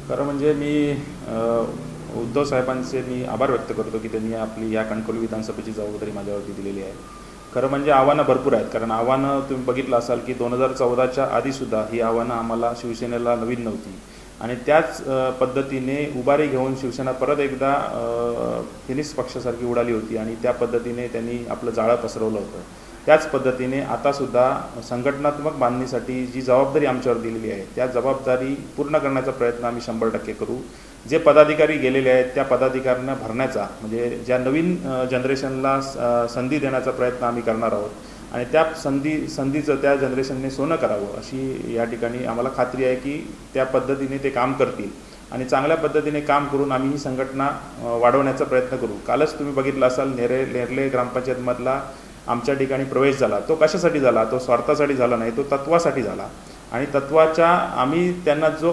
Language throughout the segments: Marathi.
खरं म्हणजे मी उद्धव साहेबांचे मी आभार व्यक्त करतो की त्यांनी आपली या कणकवली विधानसभेची जबाबदारी माझ्यावरती दिलेली आहे. खरं म्हणजे आव्हानं भरपूर आहेत, कारण आव्हानं तुम्ही बघितलं असाल की 2014च्या आधीसुद्धा ही आव्हानं आम्हाला शिवसेनेला नवीन नव्हती आणि त्याच पद्धतीने उभारी घेऊन शिवसेना परत एकदा फिनिक्स पक्षासारखी उडाली होती आणि त्या पद्धतीने त्यांनी आपलं जाळं पसरवलं होतं. त्याच पद्धतीने आतासुद्धा संघटनात्मक बांधणीसाठी जी जबाबदारी आमच्यावर दिलेली आहे त्या जबाबदारी पूर्ण करण्याचा प्रयत्न आम्ही 100% करू. जे पदाधिकारी गेलेले आहेत त्या पदाधिकाऱ्यांना भरण्याचा, म्हणजे ज्या नवीन जनरेशनला संधी देण्याचा प्रयत्न आम्ही करणार आहोत आणि त्या संधीचं त्या जनरेशनने सोनं करावं अशी या ठिकाणी आम्हाला खात्री आहे की त्या पद्धतीने ते काम करतील आणि चांगल्या पद्धतीने काम करून आम्ही ही संघटना वाढवण्याचा प्रयत्न करू. कालच तुम्ही बघितलं असाल नेरले ग्रामपंचायतमधला आमच्या ठिकाणी प्रवेश झाला. तो कशासाठी झाला? तो स्वार्थासाठी झाला नाही, तो तत्वासाठी झाला आणि तत्वाच्या आम्ही त्यांना जो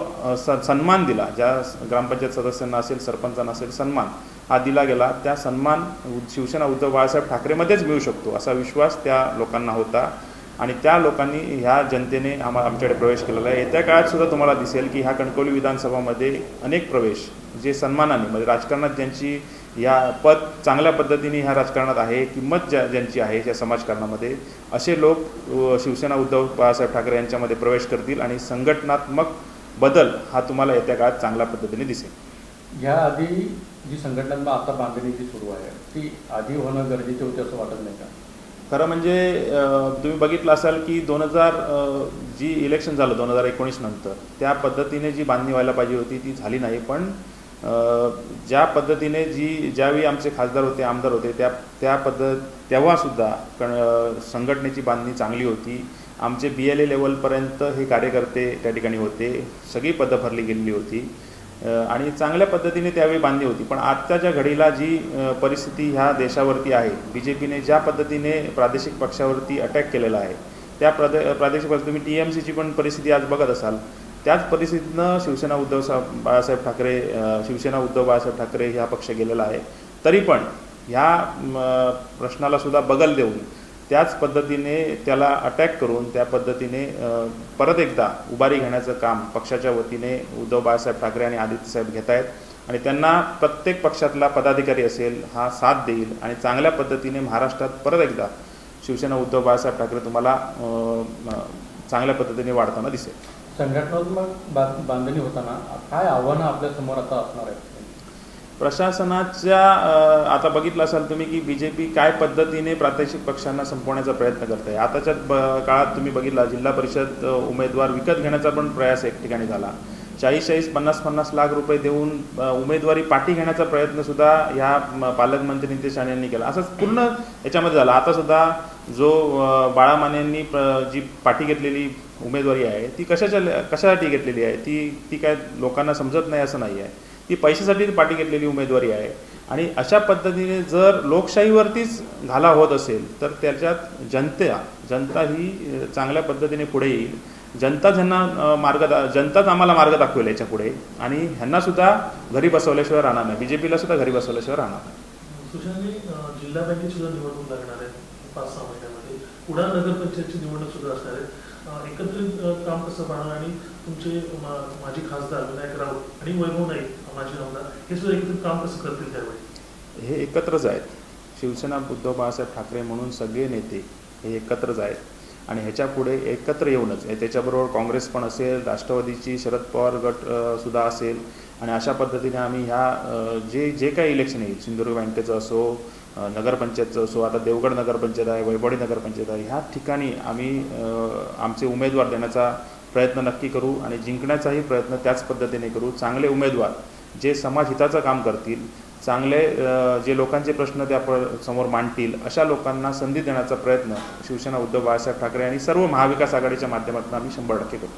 सन्मान दिला, ज्या ग्रामपंचायत सदस्यांना असेल, सरपंचांना असेल, सन्मान हा दिला गेला. त्या सन्मान शिवसेना उद्धव बाळासाहेब ठाकरेमध्येच मिळू शकतो असा विश्वास त्या लोकांना होता आणि त्या लोकांनी ह्या जनतेने आमच्याकडे प्रवेश केलेला आहे. येत्या काळातसुद्धा तुम्हाला दिसेल की ह्या कणकवली विधानसभामध्ये अनेक प्रवेश जे सन्मानाने, म्हणजे राजकारणात ज्यांची या पद चांगल्या पद्धतीने ह्या राजकारणात आहे, किंमत ज्यांची आहे या समाजकारणामध्ये, असे लोक शिवसेना उद्धव बाळासाहेब ठाकरे यांच्यामध्ये प्रवेश करतील आणि संघटनात्मक बदल हा तुम्हाला येत्या काळात चांगल्या पद्धतीने दिसेल. याआधी जी संघटनांना आता बांधणी जी सुरू आहे ती आधी होणं गरजेचे होते असं वाटत नाही का? खरं म्हणजे तुम्ही बघितलं असाल की जी इलेक्शन झालं 2019 नंतर त्या पद्धतीने जी बांधणी व्हायला पाहिजे होती ती झाली नाही. पण ज्या पद्धतीने ज्यावेळी आमचे खासदार होते, आमदार होते, तेव्हासुद्धा संघटनेची बांधणी चांगली होती. आमचे BLA लेवलपर्यंत हे कार्यकर्ते त्या ठिकाणी होते, सगळी पदं भरली गेलेली होती आणि चांगल्या पद्धतीने त्यावेळी बांधली होती. पण आत्ताच्या घडीला जी परिस्थिती ह्या देशावरती आहे, BJPने ज्या पद्धतीने प्रादेशिक पक्षावरती अटॅक केलेला आहे, त्या प्रादेशिक पक्ष, तुम्ही TMCची पण परिस्थिती आज बघत असाल, त्याच परिस्थितीनं शिवसेना उद्धव बाळासाहेब ठाकरे ह्या पक्ष गेलेला आहे. तरी पण ह्या प्रश्नाला सुद्धा बगल देऊन त्याच पद्धतीने त्याला अटॅक करून त्या पद्धतीने परत एकदा उभारी घेण्याचं काम पक्षाच्या वतीने उद्धव बाळासाहेब ठाकरे आणि आदित्यसाहेब घेत आहेत आणि त्यांना प्रत्येक पक्षातला पदाधिकारी असेल हा साथ देईल आणि चांगल्या पद्धतीने महाराष्ट्रात परत एकदा शिवसेना उद्धव बाळासाहेब ठाकरे तुम्हाला चांगल्या पद्धतीने वाढताना दिसेल. संघटनात्मक बांधणी होताना काय आव्हानं आपल्यासमोर आता असणार आहेत? प्रशासनाच्या आता बघितलं असाल तुम्ही की BJP काय पद्धतीने प्रादेशिक पक्षांना संपवण्याचा प्रयत्न करत आहे. आताच्या काळात तुम्ही बघितला जिल्हा परिषद उमेदवार विकत घेण्याचा पण प्रयास एक ठिकाणी झाला. 40-40, 50-50 लाख रुपये देऊन उमेदवारी पाठी घेण्याचा प्रयत्नसुद्धा ह्या पालकमंत्री नितेश राणे यांनी केला. असंच पूर्ण याच्यामध्ये झाला. आतासुद्धा जो बाळा माने यांनी जी पाठी घेतलेली उमेदवारी आहे ती कशासाठी घेतलेली आहे, ती काय लोकांना समजत नाही असं नाही आहे. ती पैशासाठी पाठी घेतलेली उमेदवारी आहे आणि अशा पद्धतीने जर लोकशाहीवरतीच घाला होत असेल तर त्याच्यात जनता ही चांगल्या पद्धतीने पुढे येईल. जनताच आम्हाला मार्ग दाखवेल याच्या पुढे आणि ह्यांनासुद्धा घरी बसवल्याशिवाय राहणार नाही, BJPला सुद्धा घरी बसवल्याशिवाय राहणार नाही. सुशांतजी, जिल्हा बँकेची सुद्धा निवडणूक लागणार आहे 5-6 महिन्यामध्ये. उडान नगरपंचायतची निवडणूक सुद्धा असणार आहे. एकत्रित काम कसं पाहणार आणि तुमचे माजी खासदार विनायक राऊत आणि वैभव नाईक माजी आमदार हे सुद्धा एकत्रित काम कसं करतील त्यावेळी? हे एकत्रच आहेत. शिवसेना उद्धव बाळासाहेब ठाकरे म्हणून सगळे नेते हे एकत्रच आहेत आणि ह्याच्या पुढे एकत्र येऊनच, त्याच्याबरोबर काँग्रेस पण असेल, राष्ट्रवादीची शरद पवार गट सुद्धा असेल आणि अशा पद्धतीने आम्ही ह्या जे काही इलेक्शन येईल, सिंधुदुर्ग बँकेचं असो, नगरपंचायतचं असो, आता देवगड नगरपंचायत आहे, वैभवडी नगरपंचायत आहे, ह्या ठिकाणी आम्ही आमचे उमेदवार देण्याचा प्रयत्न नक्की करू आणि जिंकण्याचाही प्रयत्न त्याच पद्धतीने करू. चांगले उमेदवार जे समाजहिताचं काम करतील, चांगले जे लोकांचे प्रश्न त्या समोर मांडतील, अशा लोकांना संधी देण्याचा प्रयत्न शिवसेना उद्धव बाळासाहेब ठाकरे आणि सर्व महाविकास आघाडीच्या माध्यमातून आम्ही 100% करू.